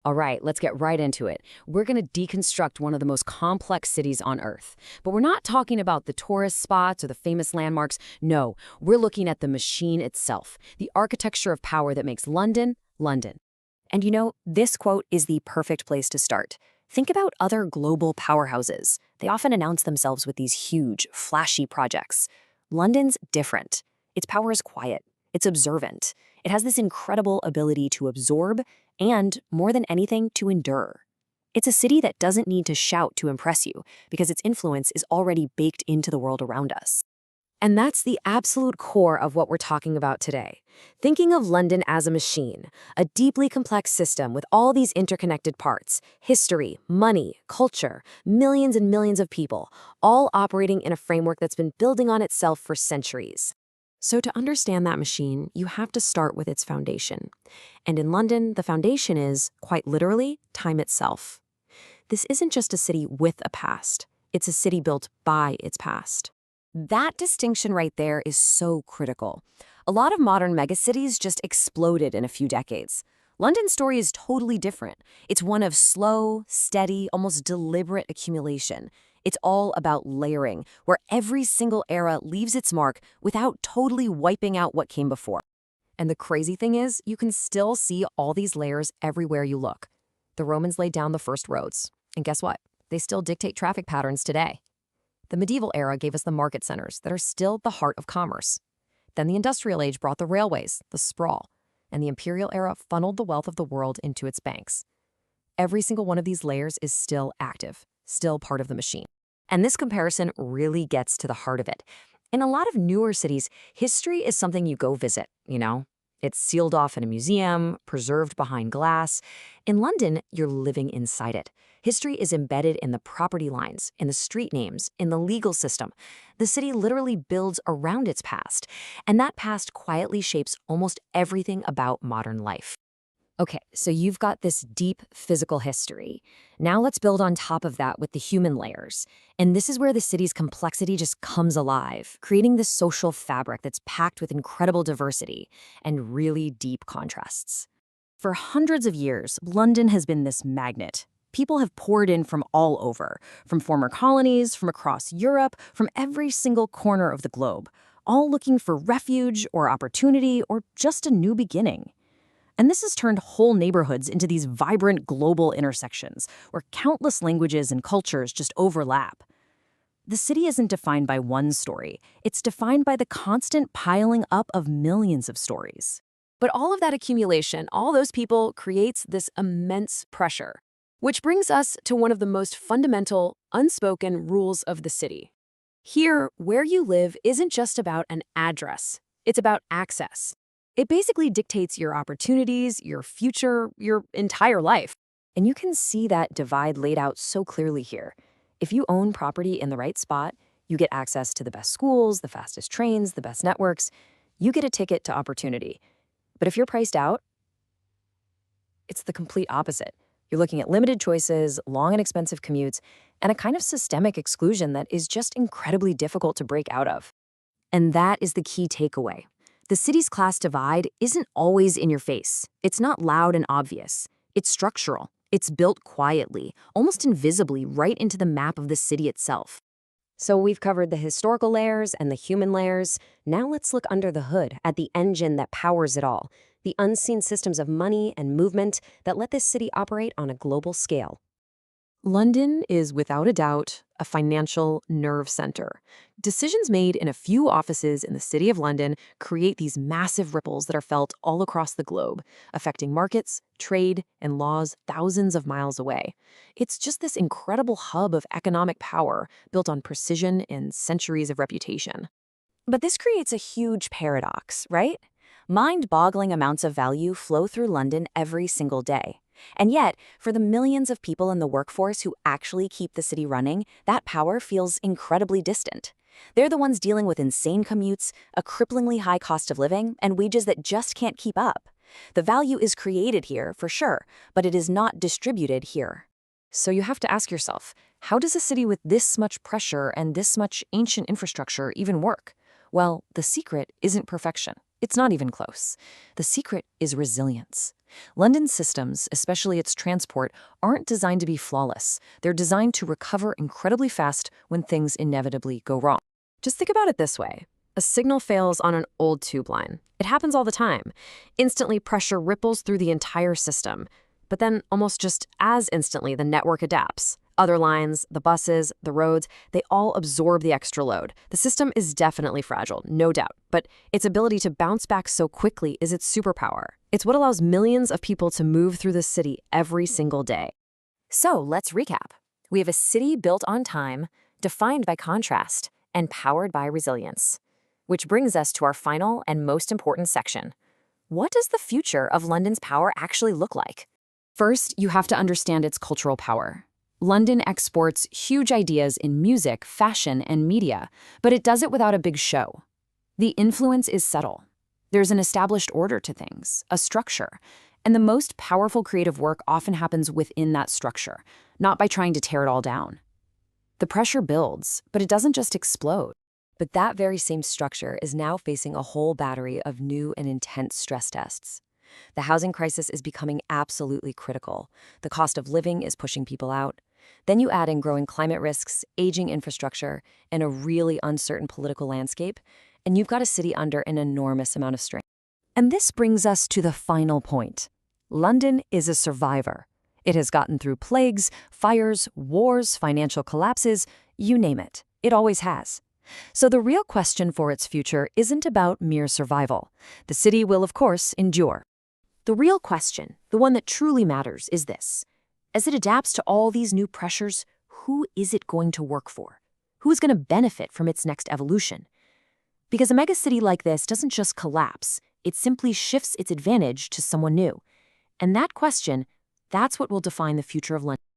All right, let's get right into it. We're going to deconstruct one of the most complex cities on Earth. But we're not talking about the tourist spots or the famous landmarks. No, we're looking at the machine itself, the architecture of power that makes London, London. And this quote is the perfect place to start. Think about other global powerhouses. They often announce themselves with these huge, flashy projects. London's different. Its power is quiet. It's observant. It has this incredible ability to absorb and, more than anything, to endure. It's a city that doesn't need to shout to impress you because its influence is already baked into the world around us. And that's the absolute core of what we're talking about today. Thinking of London as a machine, a deeply complex system with all these interconnected parts, history, money, culture, millions and millions of people, all operating in a framework that's been building on itself for centuries. So to understand that machine, you have to start with its foundation. And in London, the foundation is, quite literally, time itself. This isn't just a city with a past. It's a city built by its past. That distinction right there is so critical. A lot of modern megacities just exploded in a few decades. London's story is totally different. It's one of slow, steady, almost deliberate accumulation. It's all about layering, where every single era leaves its mark without totally wiping out what came before. And the crazy thing is, you can still see all these layers everywhere you look. The Romans laid down the first roads. And guess what? They still dictate traffic patterns today. The medieval era gave us the market centers that are still the heart of commerce. Then the industrial age brought the railways, the sprawl, and the imperial era funneled the wealth of the world into its banks. Every single one of these layers is still active, still part of the machine. And this comparison really gets to the heart of it. In a lot of newer cities, history is something you go visit, It's sealed off in a museum, preserved behind glass. In London, you're living inside it. History is embedded in the property lines, in the street names, in the legal system. The city literally builds around its past, and that past quietly shapes almost everything about modern life. Okay, so you've got this deep physical history. Now let's build on top of that with the human layers. And this is where the city's complexity just comes alive, creating this social fabric that's packed with incredible diversity and really deep contrasts. For hundreds of years, London has been this magnet. People have poured in from all over, from former colonies, from across Europe, from every single corner of the globe, all looking for refuge or opportunity or just a new beginning. And this has turned whole neighborhoods into these vibrant global intersections where countless languages and cultures just overlap. The city isn't defined by one story. It's defined by the constant piling up of millions of stories. But all of that accumulation, all those people, creates this immense pressure. Which brings us to one of the most fundamental, unspoken rules of the city. Here, where you live isn't just about an address. It's about access. It basically dictates your opportunities, your future, your entire life. And you can see that divide laid out so clearly here. If you own property in the right spot, you get access to the best schools, the fastest trains, the best networks. You get a ticket to opportunity. But if you're priced out, it's the complete opposite. You're looking at limited choices, long and expensive commutes, and a kind of systemic exclusion that is just incredibly difficult to break out of. And that is the key takeaway. The city's class divide isn't always in your face. It's not loud and obvious. It's structural. It's built quietly, almost invisibly, right into the map of the city itself. So we've covered the historical layers and the human layers. Now let's look under the hood at the engine that powers it all, the unseen systems of money and movement that let this city operate on a global scale. London is, without a doubt, a financial nerve center. Decisions made in a few offices in the City of London create these massive ripples that are felt all across the globe, affecting markets, trade, and laws thousands of miles away. It's just this incredible hub of economic power built on precision and centuries of reputation. But this creates a huge paradox, right? Mind-boggling amounts of value flow through London every single day. And yet, for the millions of people in the workforce who actually keep the city running, that power feels incredibly distant. They're the ones dealing with insane commutes, a cripplingly high cost of living, and wages that just can't keep up. The value is created here, for sure, but it is not distributed here. So you have to ask yourself, how does a city with this much pressure and this much ancient infrastructure even work? Well, the secret isn't perfection. It's not even close. The secret is resilience. London's systems, especially its transport, aren't designed to be flawless. They're designed to recover incredibly fast when things inevitably go wrong. Just think about it this way. A signal fails on an old tube line. It happens all the time. Instantly, pressure ripples through the entire system. But then, almost just as instantly, the network adapts. Other lines, the buses, the roads, they all absorb the extra load. The system is definitely fragile, no doubt, but its ability to bounce back so quickly is its superpower. It's what allows millions of people to move through the city every single day. So let's recap. We have a city built on time, defined by contrast, and powered by resilience. Which brings us to our final and most important section. What does the future of London's power actually look like? First, you have to understand its cultural power. London exports huge ideas in music, fashion, and media, but it does it without a big show. The influence is subtle. There's an established order to things, a structure, and the most powerful creative work often happens within that structure, not by trying to tear it all down. The pressure builds, but it doesn't just explode. But that very same structure is now facing a whole battery of new and intense stress tests. The housing crisis is becoming absolutely critical. The cost of living is pushing people out. Then you add in growing climate risks, aging infrastructure, and a really uncertain political landscape, and you've got a city under an enormous amount of strain. And this brings us to the final point. London is a survivor. It has gotten through plagues, fires, wars, financial collapses, you name it. It always has. So the real question for its future isn't about mere survival. The city will, of course, endure. The real question, the one that truly matters, is this. As it adapts to all these new pressures, who is it going to work for? Who is going to benefit from its next evolution? Because a megacity like this doesn't just collapse, it simply shifts its advantage to someone new. And that question, that's what will define the future of London.